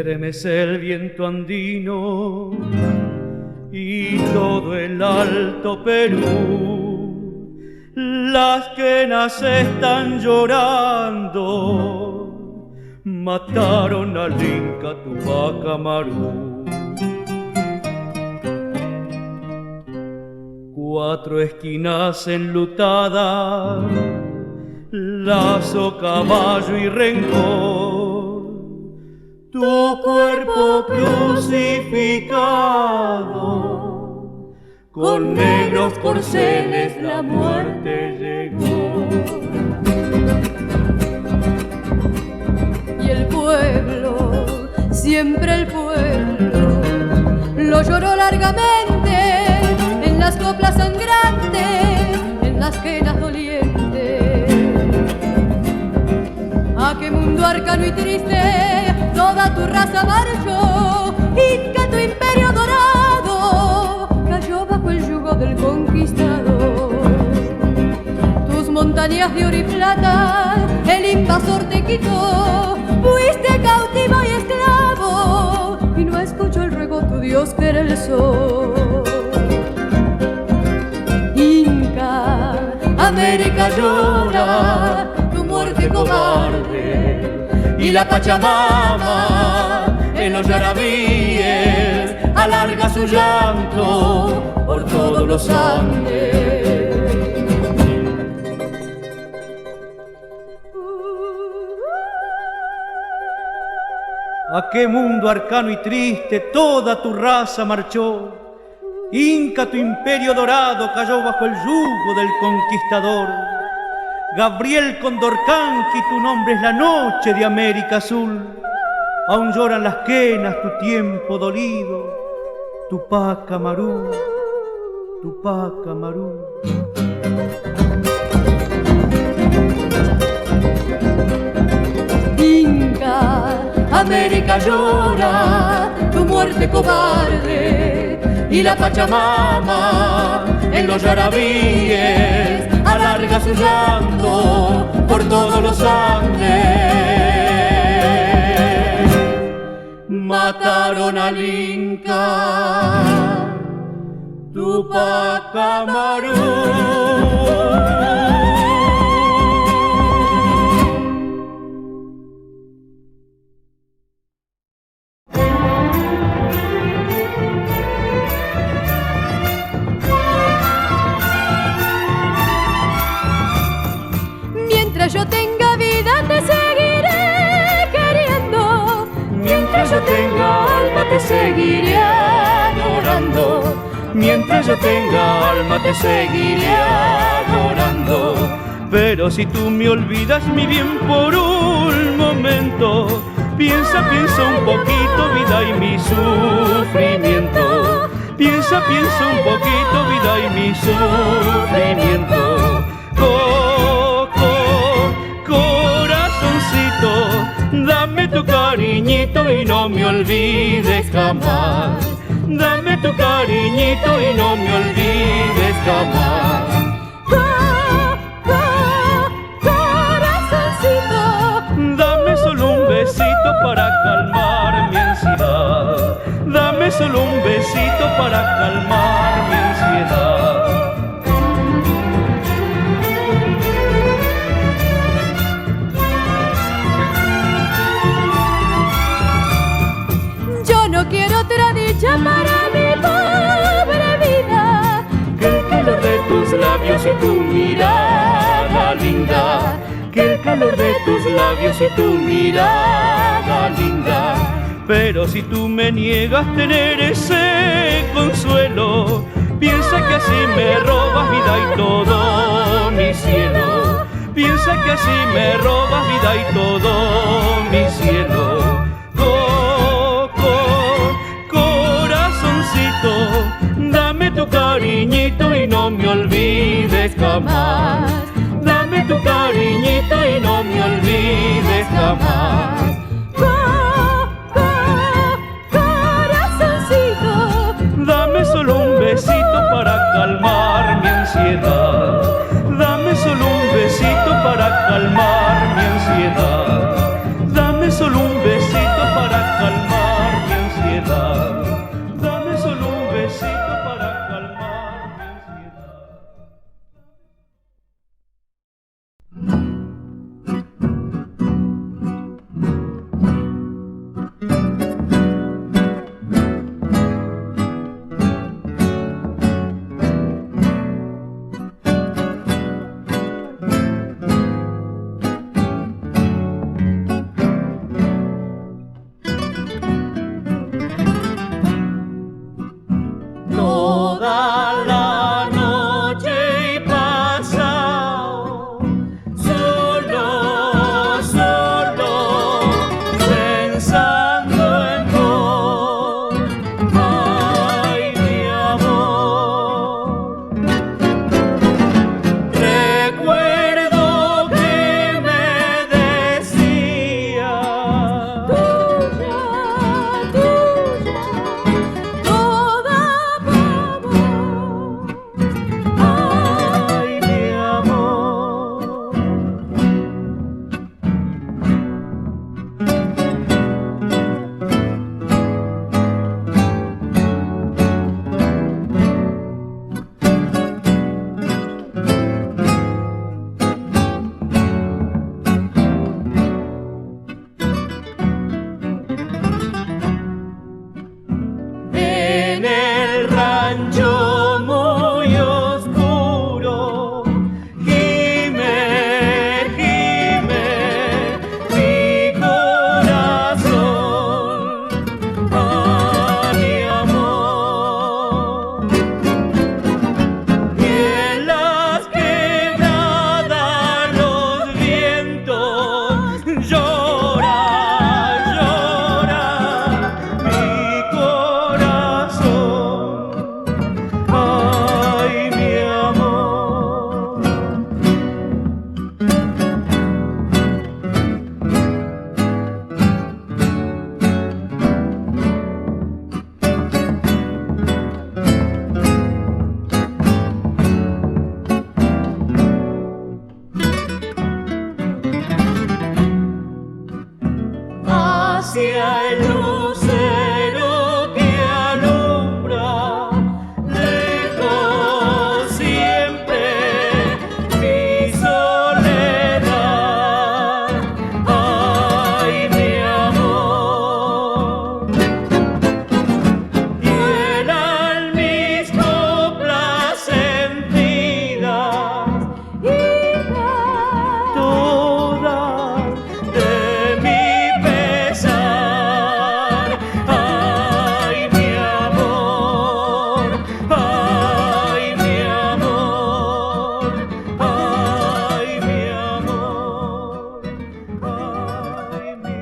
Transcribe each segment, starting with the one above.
estremece el viento andino y todo el Alto Perú. Las quenas están llorando, mataron al Inca Tupac Amaru. 4 esquinas enlutadas, lazo, caballo y rencor, tu cuerpo crucificado, con negros corceles la muerte llegó. Y el pueblo, siempre el pueblo, lo lloró largamente en las coplas sangrantes, en las quenas dolientes. A qué mundo arcano y triste toda tu raza marchó, Inca, tu imperio dorado cayó bajo el yugo del conquistador. Tus montañas de oro y plata el invasor te quitó, fuiste cautivo y esclavo y no escuchó el ruego tu Dios que era el sol. Inca, América llora tu muerte cobarde, y la Pachamama en los yarabíes alarga su llanto por todos los Andes. ¿A qué mundo arcano y triste toda tu raza marchó? Inca, tu imperio dorado cayó bajo el yugo del conquistador. Gabriel Condorcanqui, tu nombre es la noche de América Azul. Aún lloran las quenas tu tiempo dolido, Tupac Amaru, Tupac Amaru. Inca, América llora tu muerte cobarde, y la Pachamama en los yarabíes alarga su llanto por todos los Andes. Mataron al Inca Tupac Amaru. Mientras yo tenga vida te seguiré queriendo, mientras yo tenga alma te seguiré adorando, mientras yo tenga alma te seguiré adorando. Pero si tú me olvidas mi bien por un momento, piensa, piensa un poquito vida y mi sufrimiento. Piensa, piensa un poquito vida y mi sufrimiento. Dame tu cariñito y no me olvides jamás. Dame tu cariñito y no me olvides jamás. Corazoncito, dame solo un besito para calmar mi ansiedad. Dame solo un besito para calmar mi ansiedad. no quiero otra dicha para mi pobre vida que el calor de tus labios y tu mirada linda, que el calor de tus labios y tu mirada linda. Pero si tú me niegas tener ese consuelo, piensa que así me robas vida y todo mi cielo. Piensa que así me robas vida y todo mi cielo. Corazoncito, dame tu cariñito y no me olvides jamás. Dame tu cariñito y no me olvides jamás. Corazoncito, dame solo un besito para calmar mi ansiedad. Dame solo un besito para calmar mi ansiedad. Dame solo un besito para calmar toda la noche y pasado solo, solo, pensando en vos. Ay, mi amor, recuerdo que me decía Tuya, tuya, toda por vos. ay, mi amor. En el rancho muy oscuro gime, gime mi corazón. Ay, mi amor. Y en las quebradas los vientos llora, llora mi corazón. Ay, mi amor. Hacia el lucero que alumbra lejos siempre mi soledad. Ay, mi amor. Y eran mis coplas sentidas todas de mi pesar. Ay, mi amor, ay, mi amor, ay, mi amor, ay, mi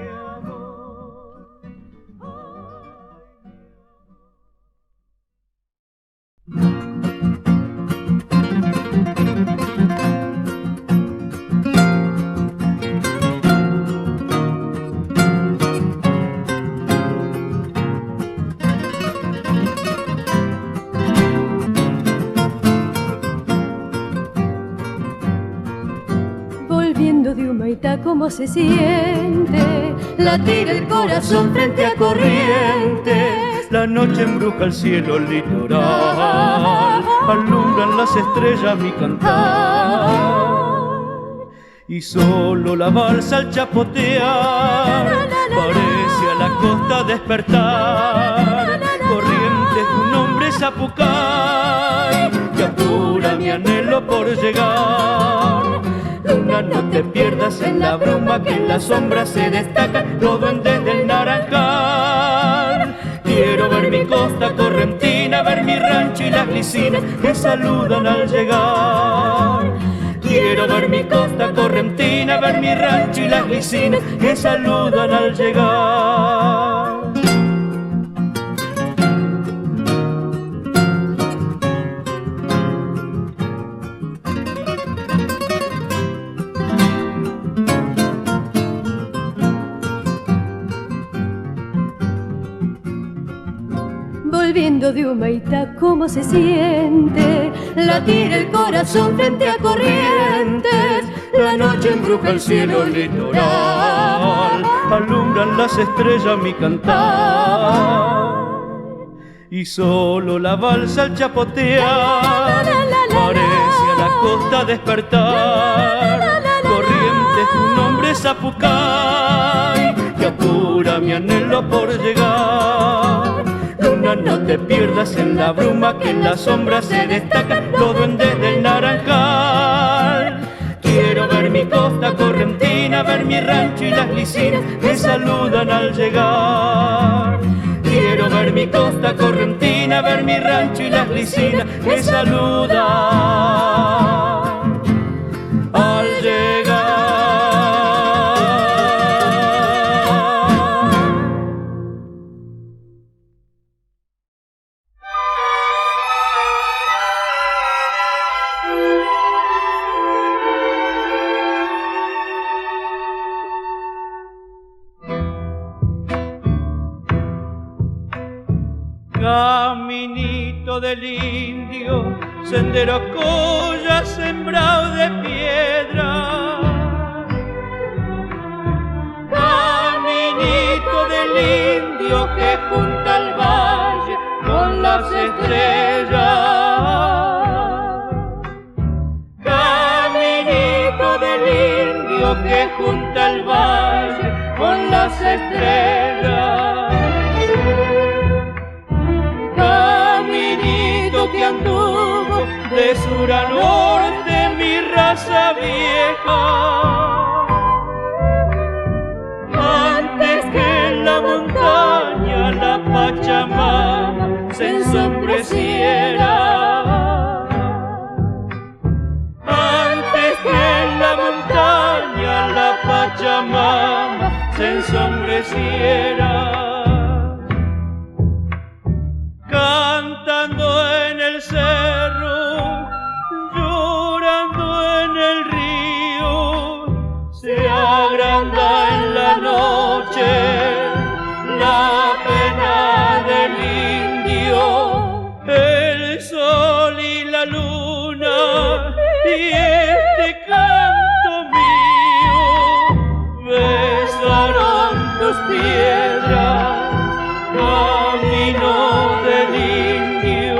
Volviendo de Humaitá, ¿cómo se siente? Latir el corazón frente a corrientes. La noche embruja el cielo litoral, alumbran las estrellas mi cantar. Y solo la balsa al chapotear parece a la costa despertar. Corrientes de un hombre zapucay que apura mi anhelo por llegar. Luna, no te pierdas en la bruma que en la sombra se destaca los duendes del Naranjal. Quiero ver mi costa correntina, ver mi rancho y las glicinas que saludan al llegar. Quiero ver mi costa correntina, ver mi rancho y las glicinas que saludan al llegar. Volviendo de Humaitá, ¿cómo se siente? Latir el corazón frente a corrientes. La noche embruja el cielo litoral, alumbran las estrellas mi cantar. Y solo la balsa al chapotear parece a la costa despertar. Corrientes de un hombre zapucay que apura mi anhelo por llegar. Luna, no te pierdas en la bruma que en la sombra se destaca los duendes del Naranjal. Quiero ver mi costa correntina, ver mi rancho y las glicinas que saludan al llegar. Quiero quiero ver mi costa correntina, ver mi rancho y las licinas que saludan al llegar. Caminito del indio, sendero colla sembrado de piedra. Caminito del indio que junta el valle con las estrellas. Caminito del indio que junta el valle con las estrellas. Caminito que anduvo de sur a norte mi raza vieja, antes que en la montaña la Pachamama se ensombreciera, antes que en la montaña la Pachamama se ensombreciera. Cantando en el cerro, llorando en el río, se agranda en la noche la pena del indio, el sol y la luna y este canto mío besaron tus piedras, camino del indio.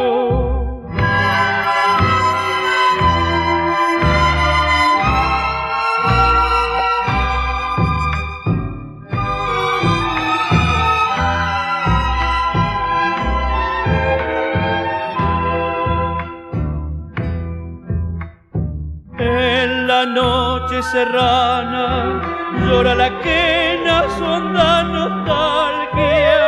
En la noche serrana llora la quena, honda nostalgia,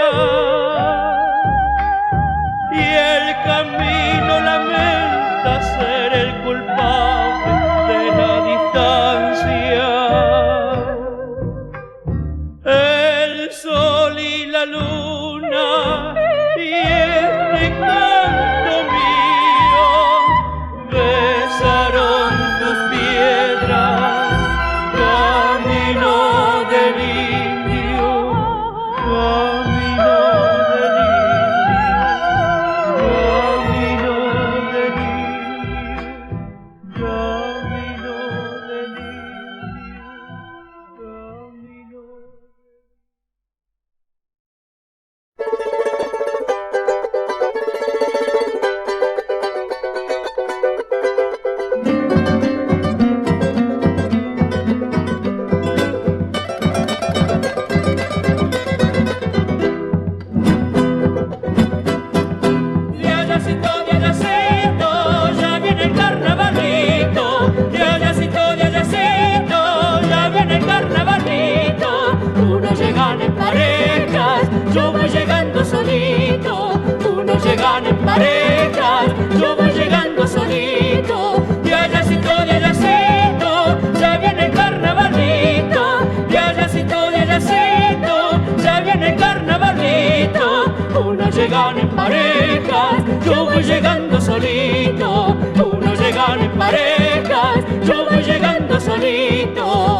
y el camino lamenta ser el culpable de la distancia. El sol y la luna y este canto mío besaron tus piedras, camino del indio, camino del indio, camino del indio, camino del indio, camino. Diayacito, diayacito, ya viene el carnavalito. Diayacito, diayacito, ya viene el carnavalito. Unos llegan en parejas, yo voy llegando solito. Unos llegan en parejas, yo voy llegando solito. Diayacito, diayacito, ya viene el carnavalito. Diayacito, diayacito, ya viene el carnavalito. Unos llegan en parejas, yo voy llegando solito. Unos llegan en parejas, yo voy llegando solito.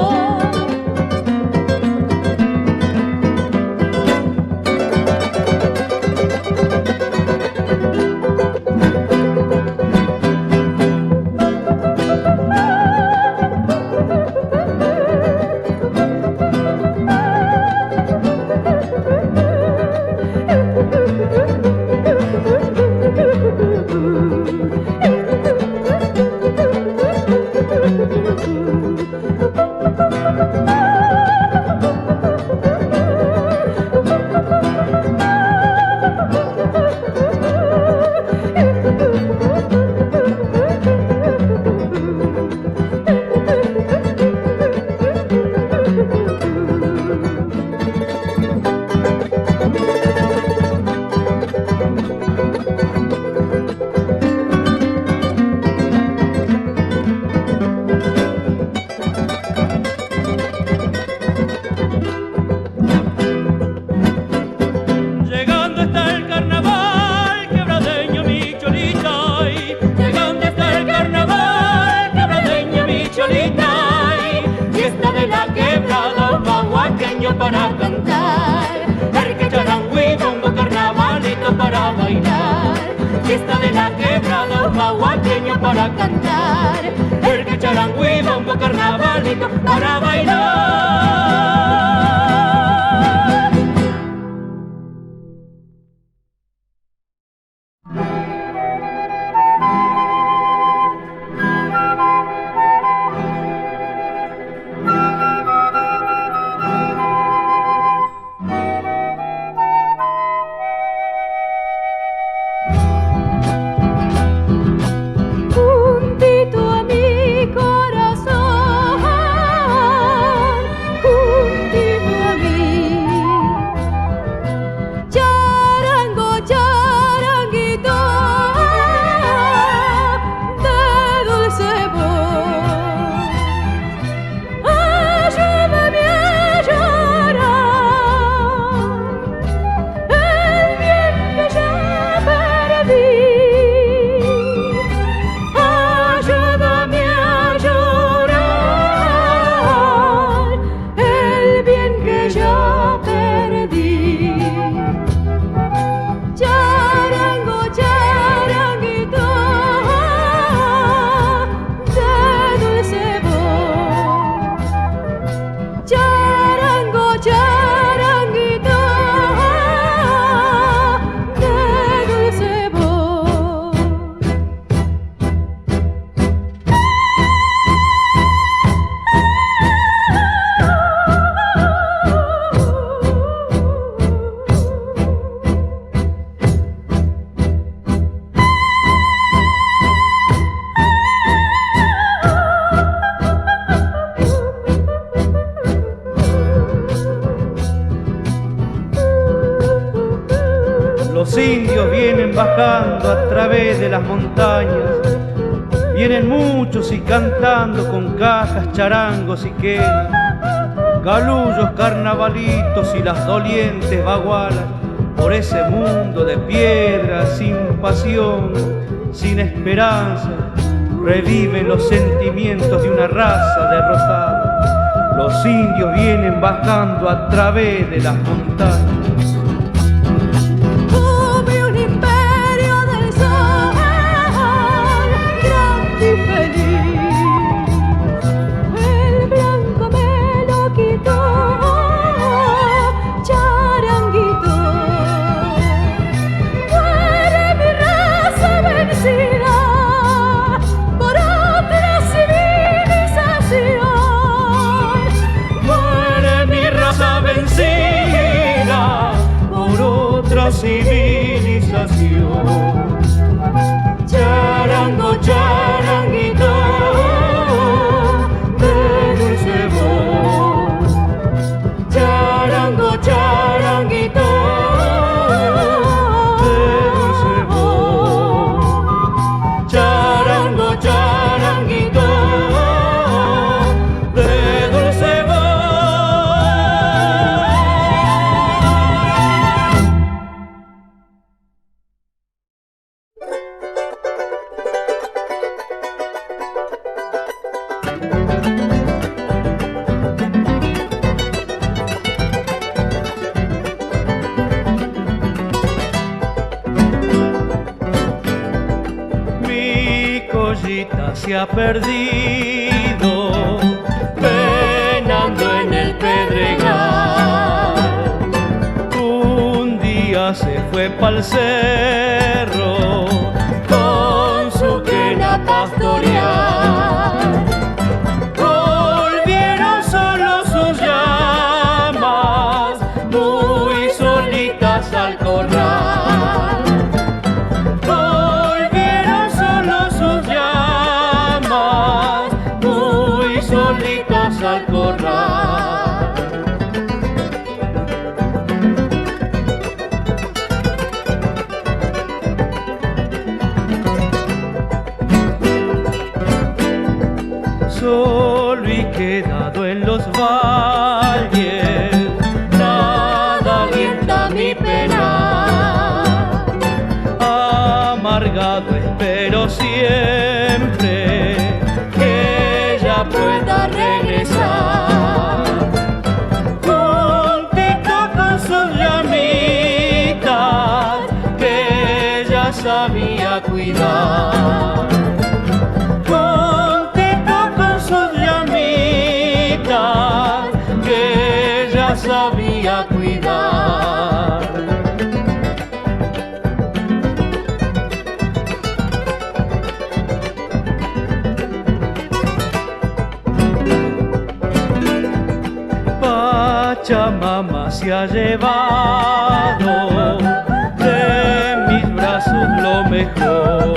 para cantar, arque, charango y bombo, carnavalito para bailar, fiesta de la quebrada, un mahuaqueño para cantar, arque, charango y bombo, carnavalito para bailar. Los indios vienen bajando a través de las montañas, vienen muchos y cantando con cajas, charangos y quenas, galullos, carnavalitos y las dolientes bagualas, por ese mundo de piedra, sin pasión, sin esperanza, reviven los sentimientos de una raza derrotada. Los indios vienen bajando a través de las montañas. Civilización, charango, charanguito de dulce voz, charango, charanguito de dulce voz, charango, charanguito de dulce voz. Se ha perdido penando en el pedregal. Un día se fue pa'l cerro con su quena pastorear. Volvieron solo sus llamas muy solitas al corral. Al corral. Solo y quedado en los valles, nada alienta mi pena. Amargado espero siempre que ella pueda regresar. Con Pachamama se ha llevado de mis brazos lo mejor.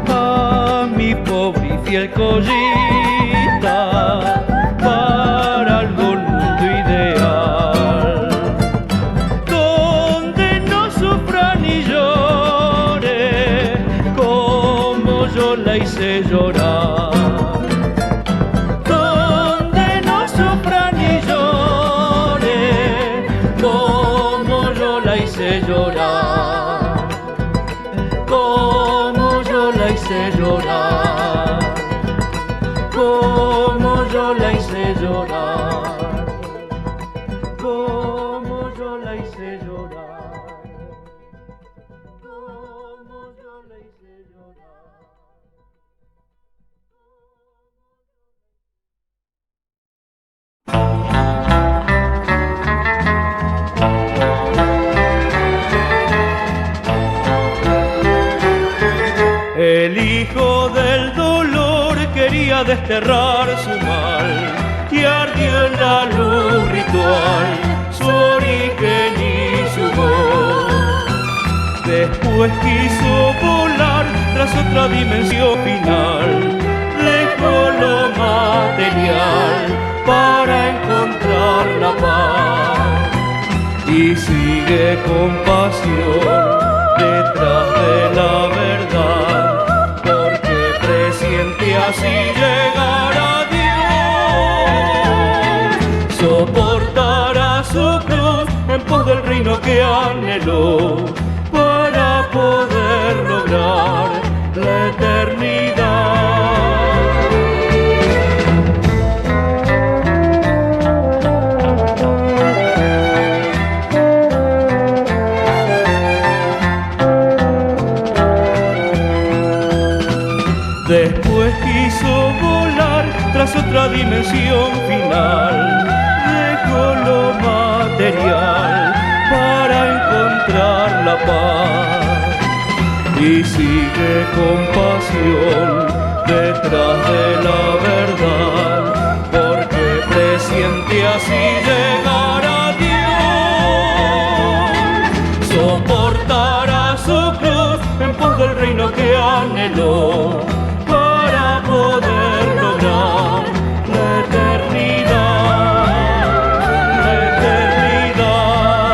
A mi pobre y fiel collita, para algún mundo ideal, donde no sufra ni llore, como yo la hice llorar. Llorar, como yo la hice llorar, como yo la hice llorar, como yo la hice llorar, como yo la hice llorar. El hijo del dolor quería desterrar su mal y ardió en la luz ritual su origen y su voz. Después quiso volar tras otra dimensión final, dejó lo material para encontrar la paz y sigue con pasión detrás de la verdad, porque presiente así llegar a Dios. Soportará su cruz en pos del reino que anheló, para poder lograr la eternidad. Después quiso volar tras otra dimensión final, dejó lo material para encontrar la paz y sigue con pasión detrás de la verdad, porque presiente así llegar a Dios. Soportará su cruz en pos del reino que anheló, para poder lograr la eternidad, la eternidad,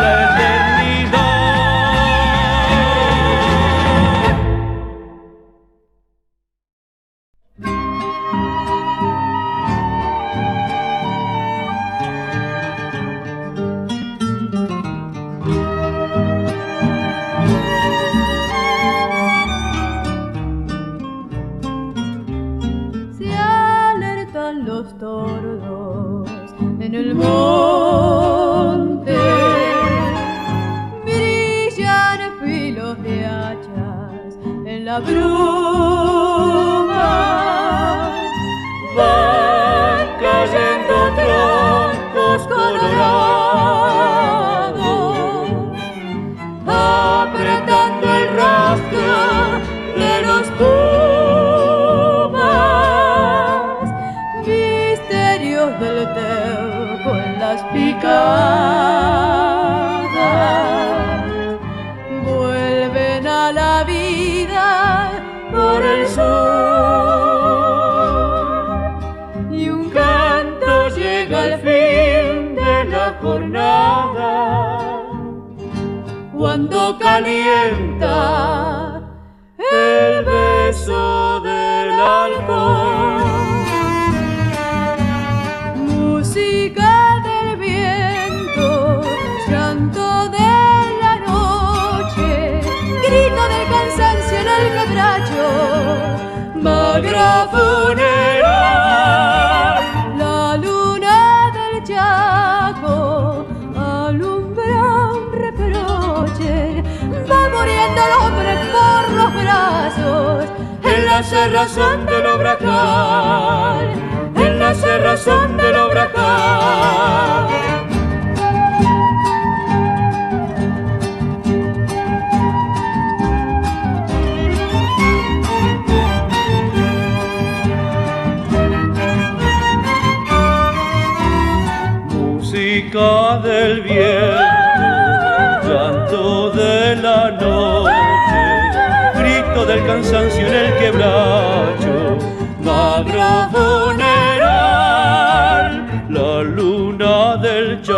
la eternidad. Los tordos en el monte, brillan filos de hachas en la bruma, van cayendo troncos colorados, apretando el rastro de los del teuco en las picadas, vuelven a la vida por el sur, y un canto llega al fin de la jornada, cuando calienta el beso del alcohol. Música del viento, llanto de la noche, grito del cansancio en el quebracho, magra funeral. La luna del Chaco alumbra un reproche, va muriendo el hombre por los brazos, en la cerrazón del Obracal, en la cerrazón del Obracal. música del viento, llanto de la noche, grito del cansancio en el quebracho, magro funeral, la luna del Chaco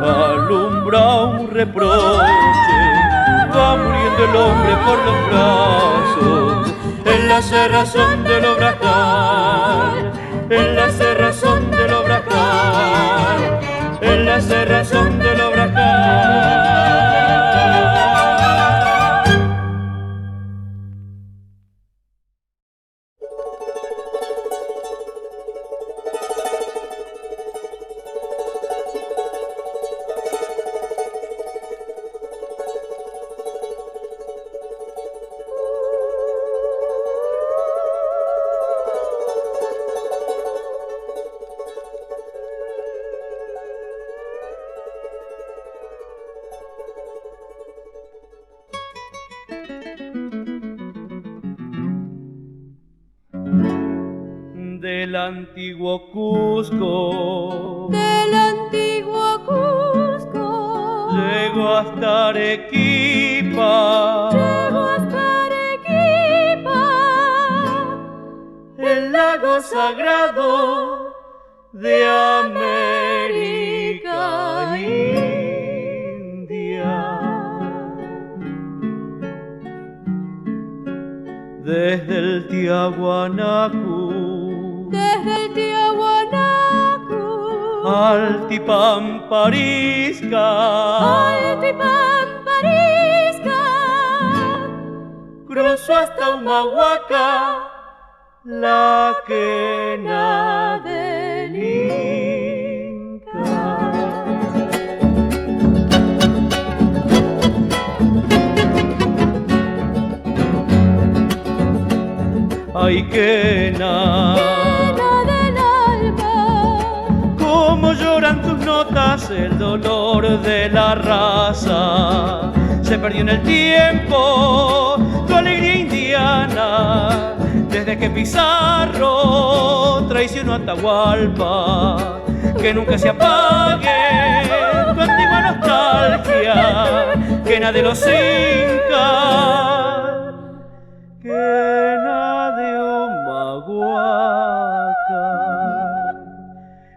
alumbra un reproche, va muriendo el hombre por los brazos, en la cerrazón del Obracal, en la cerrazón del Obracal, en la cerrazón del Obracal. Del antiguo Cusco, del antiguo Cusco, llego hasta Arequipa, llego hasta Arequipa, el lago sagrado de América India. Desde el Tiahuanacu, desde el Tiahuanacu, Altipamparisca, Altipamparisca, cruzo hasta Humahuaca, la quena del Inca. Ay, quena del alma, cómo lloran tus notas, el dolor de la raza. Se perdió en el tiempo tu alegría indiana, desde que Pizarro traicionó a Atahualpa. Que nunca se apague tu antigua nostalgia, quena de los incas, quena de Humahuaca.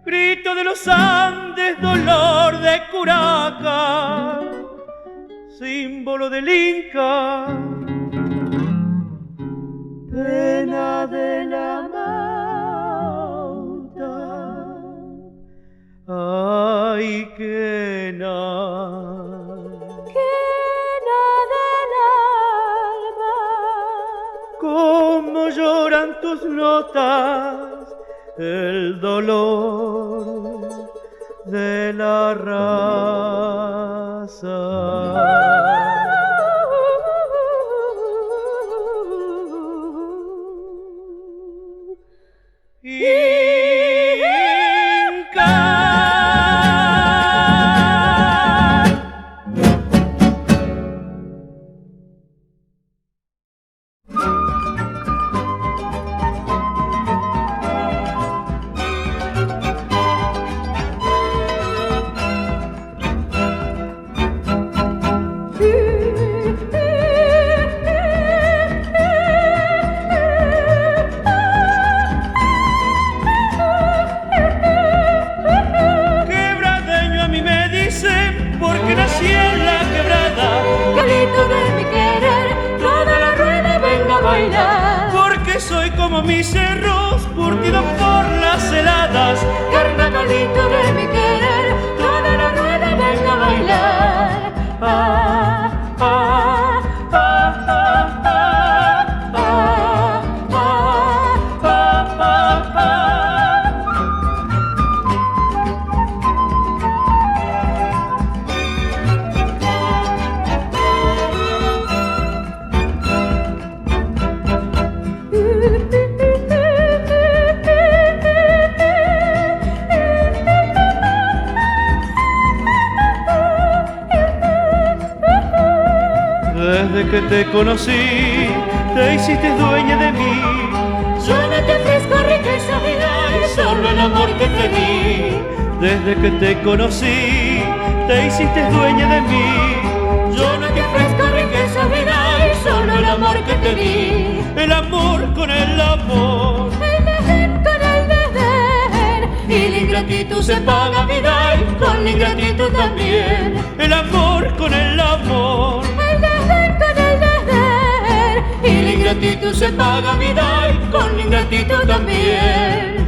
Grito de los Andes, dolor de Curaca, símbolo del Inca, pena de la Mauta. Ay, quena, quena del alma, cómo lloran tus notas, el dolor de la raza. Como mis cerros curtidos por las heladas, carnavalito de mi querer, toda la rueda venga a bailar. Ah, ah, ah, ah, ah, ah, ah, ah, ah. Desde que te conocí, te hiciste dueña de mí. Yo no te ofrezco riqueza, vida, y solo el amor que te di. Desde que te conocí, te hiciste dueña de mí. Yo no te ofrezco riqueza, vida, y solo el amor que te di. El amor con el amor, el desdén con el desdén, Y la ingratitud se paga, vida, y con la ingratitud también. el amor con el amor. el desdén con el desdén, Y la ingratitud se paga, vida, y con la ingratitud también.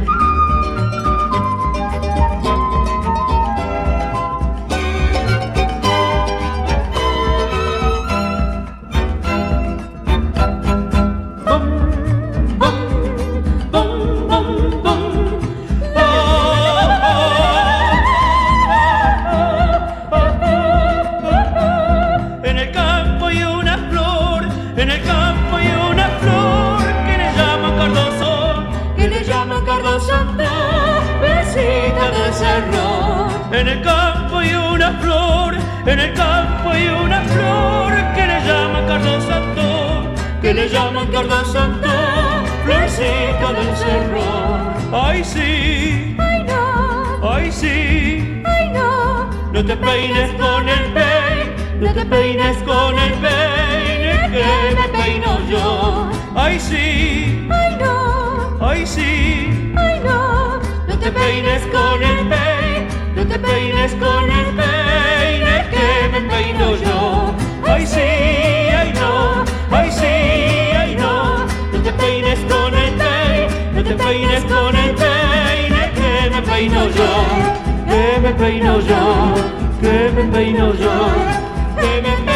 En el campo hay una flor, en el campo hay una flor que le llaman cardozón, Que le llaman cardoso, besita del cerro. en el campo hay una flor, en el campo hay una flor que le llaman cardozón, Que le llaman cardoso, florcita del cerro. ay sí, ay no, ay sí, ay no, no te peines con el peine, No te peines con el peine que me peino yo. ay sí, ay no, ay sí, ay no, No te peines con el peine, no te peines con el peine que me peino yo. ay sí, ay no, ay sí, ay no, No te peines con el peine, no te peines con el peine que me peino yo. que me peino yo, que me peino yo. Que me